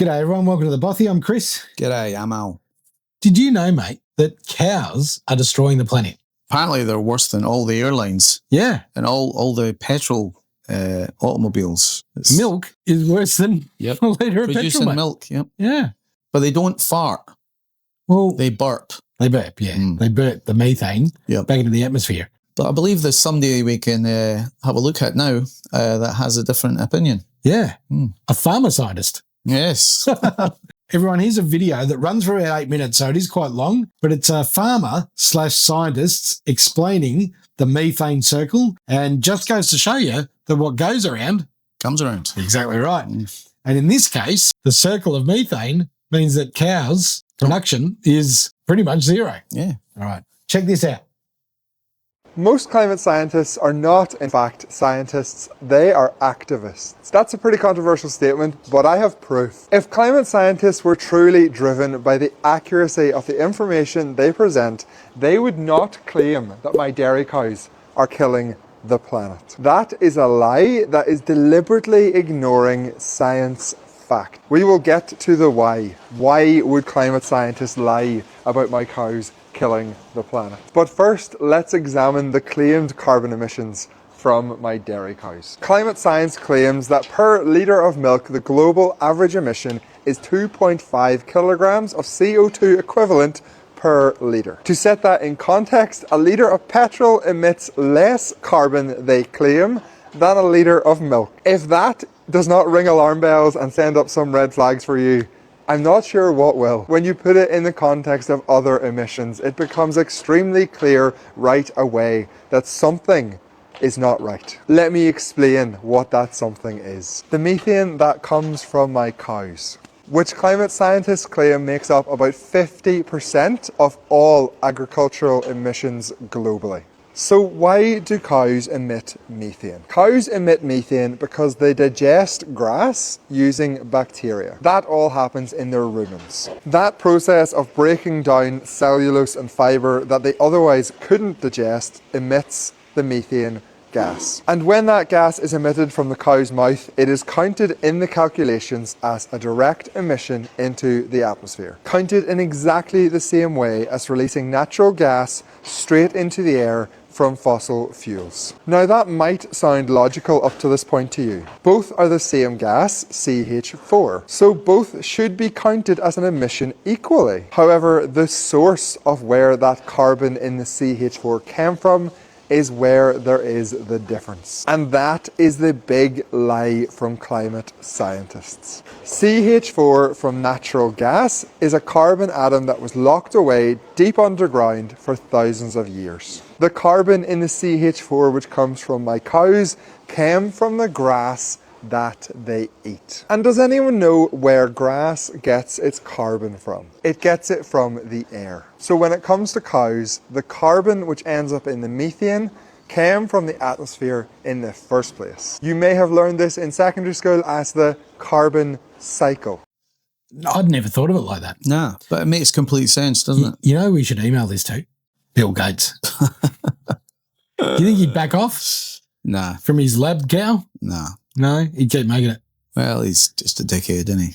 G'day everyone, welcome to the Bothy. I'm Chris. G'day, I'm Al. Did you know, mate, that cows are destroying the planet? Apparently they're worse than all the airlines. Yeah. And all the petrol automobiles. Milk is worse than a litre of petrol, Producing mate. milk, yep. Yeah. But they don't fart. Well, They burp. they burp, yeah. They burp the methane back into the atmosphere. But I believe there's somebody we can have a look at now that has a different opinion. Yeah. A farmer scientist. Yes. Everyone, here's a video that runs for about 8 minutes, so it is quite long, but it's a farmer/scientists explaining the methane circle, and just goes to show you that what goes around comes around. Exactly right. And in this case, the circle of methane means that cows' production is pretty much zero. Yeah. All right. Check this out. Most climate scientists are not, in fact, scientists. They are activists. That's a pretty controversial statement, but I have proof. If climate scientists were truly driven by the accuracy of the information they present, they would not claim that my dairy cows are killing the planet. That is a lie that is deliberately ignoring science fact. We will get to the why. Why would climate scientists lie about my cows killing the planet? But first, let's examine the claimed carbon emissions from my dairy cows. Climate science claims that per litre of milk, the global average emission is 2.5 kilograms of CO2 equivalent per litre. To set that in context, a litre of petrol emits less carbon, they claim, than a litre of milk. If that does not ring alarm bells and send up some red flags for you, I'm not sure what will. When you put it in the context of other emissions, it becomes extremely clear right away that something is not right. Let me explain what that something is. The methane that comes from my cows, which climate scientists claim makes up about 50% of all agricultural emissions globally. So why do cows emit methane? Cows emit methane because they digest grass using bacteria. That all happens in their rumens. That process of breaking down cellulose and fibre that they otherwise couldn't digest emits the methane gas. And when that gas is emitted from the cow's mouth, it is counted in the calculations as a direct emission into the atmosphere. Counted in exactly the same way as releasing natural gas straight into the air from fossil fuels. Now that might sound logical up to this point to you. Both are the same gas, CH4, so both should be counted as an emission equally. However, the source of where that carbon in the CH4 came from is where there is the difference. And that is the big lie from climate scientists. CH4 from natural gas is a carbon atom that was locked away deep underground for thousands of years. The carbon in the CH4 which comes from my cows came from the grass that they eat. And does anyone know where grass gets its carbon from? It gets it from the air. So when it comes to cows, the carbon which ends up in the methane came from the atmosphere in the first place. You may have learned this in secondary school as the carbon cycle. I'd never thought of it like that. Nah, but it makes complete sense, doesn't it? You know who we should email this to? Bill Gates. Do you think he'd back off? Nah. From his lab cow? Nah. No, he'd keep making it. Well, he's just a dickhead, isn't he?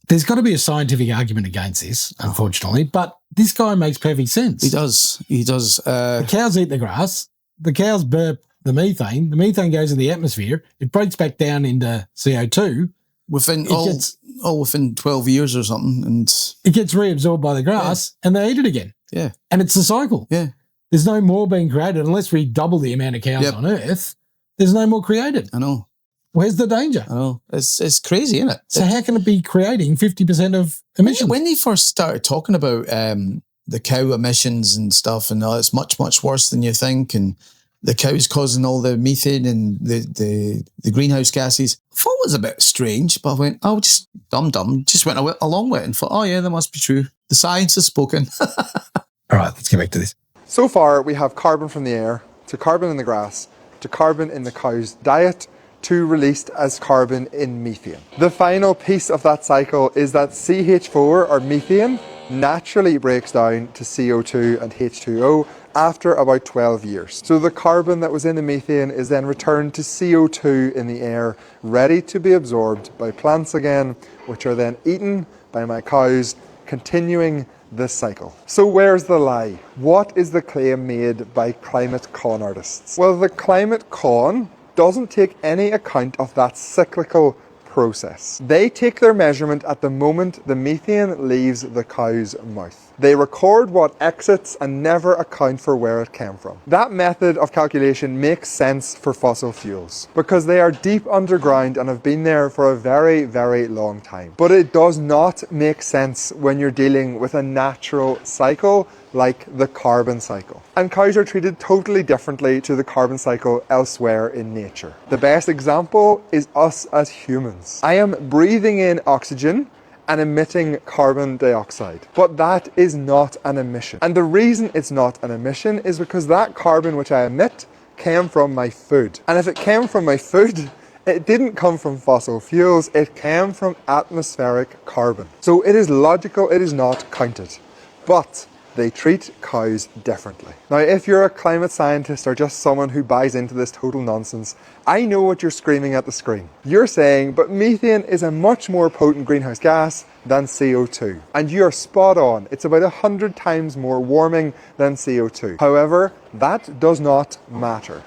There's got to be a scientific argument against this, unfortunately, but this guy makes perfect sense. He does. He does. The cows eat the grass. The cows burp the methane. The methane goes in the atmosphere. It breaks back down into CO2. Within 12 years or something. And it gets reabsorbed by the grass and they eat it again. Yeah. And it's a cycle. Yeah. There's no more being created unless we double the amount of cows on Earth. There's no more created. I know. Where's the danger? I know. It's crazy, isn't it? So how can it be creating 50% of emissions? When they first started talking about the cow emissions and stuff, and it's much, much worse than you think, and the cows causing all the methane and the greenhouse gases, I thought it was a bit strange, but I went, just dumb, just went along with it and thought, oh yeah, that must be true. The science has spoken. All right, let's get back to this. So far, we have carbon from the air, to carbon in the grass, to carbon in the cow's diet, to released as carbon in methane. The final piece of that cycle is that CH4, or methane, naturally breaks down to CO2 and H2O after about 12 years. So the carbon that was in the methane is then returned to CO2 in the air, ready to be absorbed by plants again, which are then eaten by my cows, continuing this cycle. So where's the lie? What is the claim made by climate con artists? Well, the climate con doesn't take any account of that cyclical process. They take their measurement at the moment the methane leaves the cow's mouth. They record what exits and never account for where it came from. That method of calculation makes sense for fossil fuels because they are deep underground and have been there for a very, very long time. But it does not make sense when you're dealing with a natural cycle like the carbon cycle. And cows are treated totally differently to the carbon cycle elsewhere in nature. The best example is us as humans. I am breathing in oxygen and emitting carbon dioxide. But that is not an emission. And the reason it's not an emission is because that carbon which I emit came from my food. And if it came from my food, it didn't come from fossil fuels, it came from atmospheric carbon. So it is logical, it is not counted. But they treat cows differently. Now, if you're a climate scientist or just someone who buys into this total nonsense, I know what you're screaming at the screen. You're saying, but methane is a much more potent greenhouse gas than CO2. And you're spot on. It's about 100 times more warming than CO2. However, that does not matter.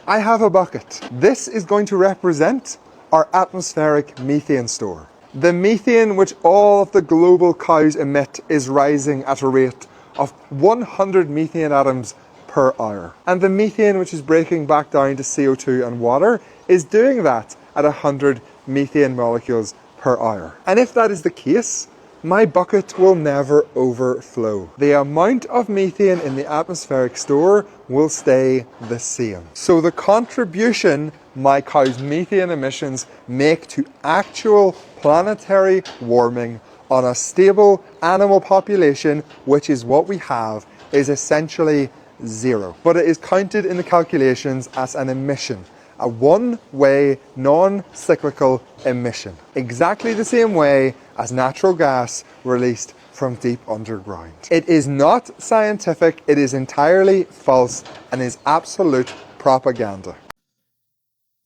I have a bucket. This is going to represent our atmospheric methane store. The methane which all of the global cows emit is rising at a rate of 100 methane atoms per hour. And the methane which is breaking back down to CO2 and water is doing that at 100 methane molecules per hour. And if that is the case, my bucket will never overflow. The amount of methane in the atmospheric store will stay the same. So the contribution my cow's methane emissions make to actual planetary warming on a stable animal population, which is what we have, is essentially zero. But it is counted in the calculations as an emission, a one-way, non-cyclical emission, exactly the same way as natural gas released from deep underground. It is not scientific, it is entirely false, and is absolute propaganda.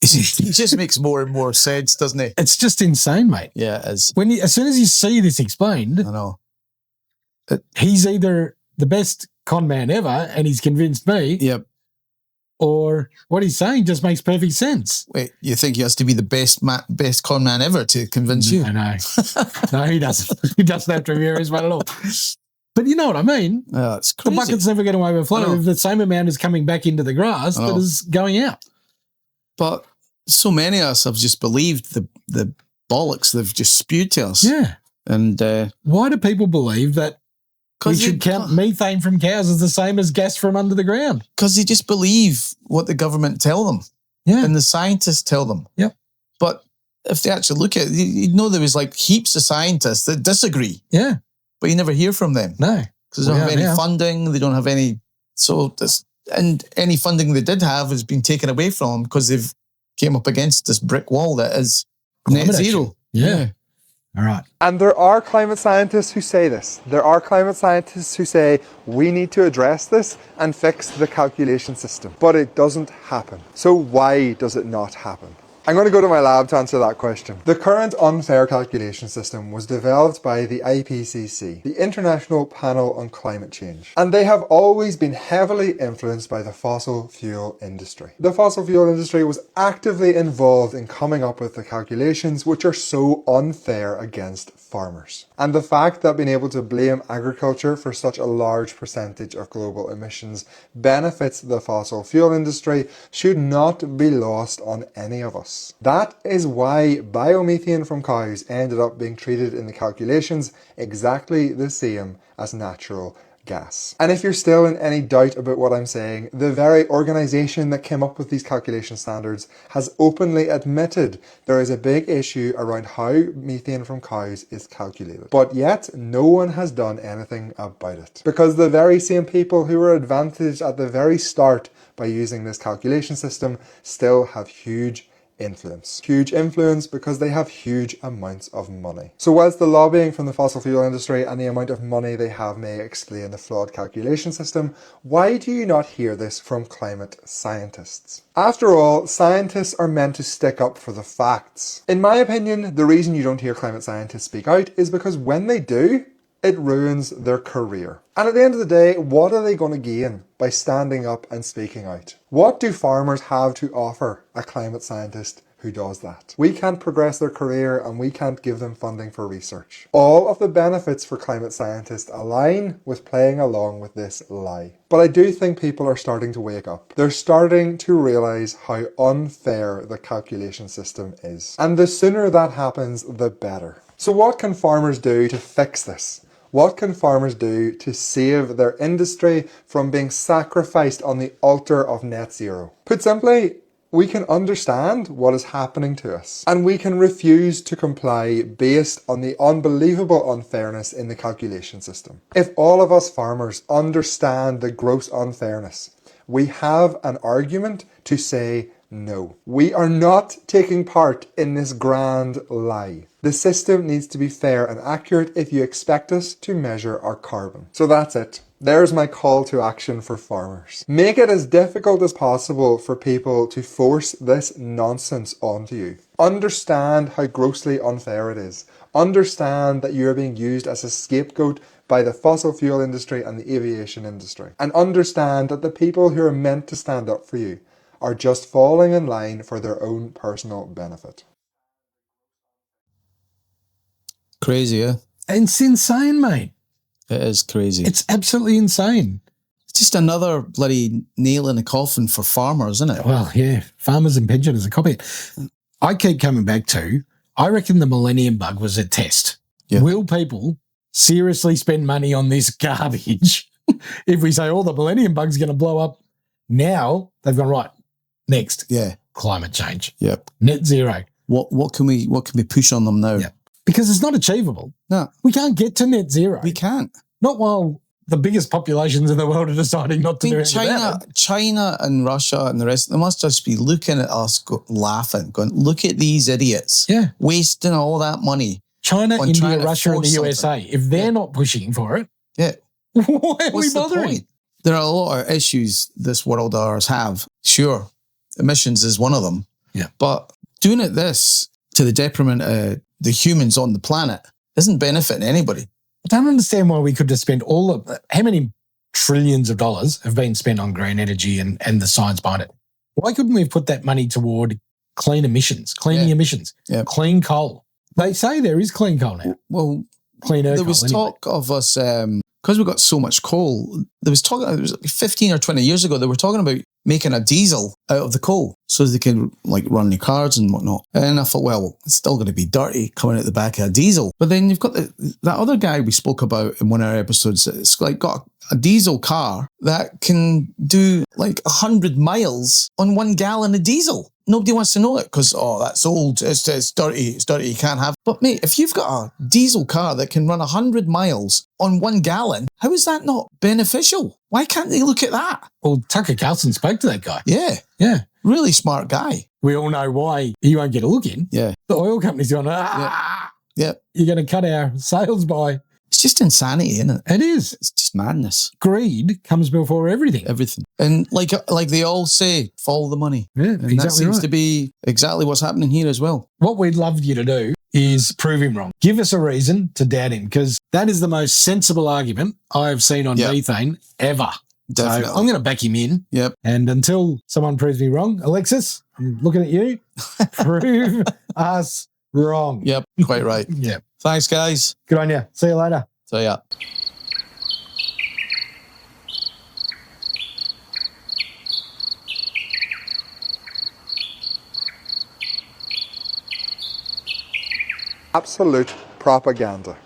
He just makes more and more sense, doesn't he? It's just insane, mate. Yeah, it is. As soon as you see this explained, I know. He's either the best con man ever and he's convinced me, Yep. or what he's saying just makes perfect sense. Wait, you think he has to be the best con man ever to convince you? I know. No, he doesn't. He doesn't have to be his one at all. But you know what I mean? It's The crazy. bucket's never going to overflow if the same amount is coming back into the grass that is going out. But so many of us have just believed the bollocks they've just spewed to us. Yeah. And why do people believe that we should count methane from cows as the same as gas from under the ground? Because they just believe what the government tell them. Yeah. And the scientists tell them. Yep. But if they actually look at it, you know there was like heaps of scientists that disagree. Yeah. But you never hear from them. No. Because they don't have any funding. They don't have any... And any funding they did have has been taken away from them because they've came up against this brick wall that is net zero. Yeah. All right. And there are climate scientists who say this. There are climate scientists who say we need to address this and fix the calculation system. But it doesn't happen. So why does it not happen? I'm going to go to my lab to answer that question. The current unfair calculation system was developed by the IPCC, the International Panel on Climate Change, and they have always been heavily influenced by the fossil fuel industry. The fossil fuel industry was actively involved in coming up with the calculations which are so unfair against farmers. And the fact that being able to blame agriculture for such a large percentage of global emissions benefits the fossil fuel industry should not be lost on any of us. That is why biomethane from cows ended up being treated in the calculations exactly the same as natural gas. And if you're still in any doubt about what I'm saying, the very organisation that came up with these calculation standards has openly admitted there is a big issue around how methane from cows is calculated. But yet, no one has done anything about it. Because the very same people who were advantaged at the very start by using this calculation system still have huge influence. Huge influence because they have huge amounts of money. So whilst the lobbying from the fossil fuel industry and the amount of money they have may explain the flawed calculation system, why do you not hear this from climate scientists? After all, scientists are meant to stick up for the facts. In my opinion, the reason you don't hear climate scientists speak out is because when they do, it ruins their career. And at the end of the day, what are they going to gain by standing up and speaking out? What do farmers have to offer a climate scientist who does that? We can't progress their career and we can't give them funding for research. All of the benefits for climate scientists align with playing along with this lie. But I do think people are starting to wake up. They're starting to realise how unfair the calculation system is. And the sooner that happens, the better. So what can farmers do to fix this? What can farmers do to save their industry from being sacrificed on the altar of net zero? Put simply, we can understand what is happening to us and we can refuse to comply based on the unbelievable unfairness in the calculation system. If all of us farmers understand the gross unfairness, we have an argument to say no. We are not taking part in this grand lie. The system needs to be fair and accurate if you expect us to measure our carbon. So that's it. There's my call to action for farmers. Make it as difficult as possible for people to force this nonsense onto you. Understand how grossly unfair it is. Understand that you're being used as a scapegoat by the fossil fuel industry and the aviation industry. And understand that the people who are meant to stand up for you are just falling in line for their own personal benefit. Crazy, yeah? It's insane, mate. It is crazy. It's absolutely insane. It's just another bloody nail in the coffin for farmers, isn't it? Well, yeah, farmers and pensioners are copying. I keep coming back to, I reckon the millennium bug was a test. Yeah. Will people seriously spend money on this garbage if we say, oh, the millennium bug's going to blow up now? They've gone, right, next. Yeah. Climate change. Yep. Net zero. What can we push on them now? Yeah. Because it's not achievable. No. We can't get to net zero. We can't. Not while the biggest populations in the world are deciding not to do anything about it. China and Russia and the rest, they must just be looking at us laughing, going, look at these idiots. Yeah. Wasting all that money. China, India, trying to Russia, and the force USA. If they're not pushing for it, Yeah. why are we What's the bothering? point? There are a lot of issues this world ours have. Sure, emissions is one of them. Yeah. But doing it this to the detriment of the humans on the planet isn't benefiting anybody. I don't understand why we could just spend how many trillions of dollars have been spent on green energy and the science behind it. Why couldn't we have put that money toward clean emissions, cleaning emissions, clean coal? They say there is clean coal now. Well, Cleaner there was coal, talk of us, because we've got so much coal, it was like 15 or 20 years ago, they were talking about making a diesel out of the coal so they can like run their cars and whatnot. And I thought, well, it's still going to be dirty coming out the back of a diesel. But then you've got that other guy we spoke about in one of our episodes. It's like got a diesel car that can do like 100 miles on 1 gallon of diesel. Nobody wants to know it because, that's old, it's dirty, you can't have. But mate, if you've got a diesel car that can run 100 miles on 1 gallon, how is that not beneficial? Why can't they look at that? Well, Tucker Carlson spoke to that guy. Yeah. Yeah. Really smart guy. We all know why he won't get a look in. Yeah. The oil company's going, Yeah. you're going to cut our sales by. It's just insanity, isn't it? It is. It's just madness. Greed comes before everything. Everything. And like they all say, follow the money. Yeah, And exactly that seems right. to be exactly what's happening here as well. What we'd love you to do is prove him wrong. Give us a reason to doubt him because that is the most sensible argument I've seen on methane ever. Definitely. So I'm going to back him in. Yep. And until someone proves me wrong, Alexis, I'm looking at you. Prove us wrong. Yep. Quite right. Yeah. Thanks, guys. Good on you. See you later. So, yeah. Absolute propaganda.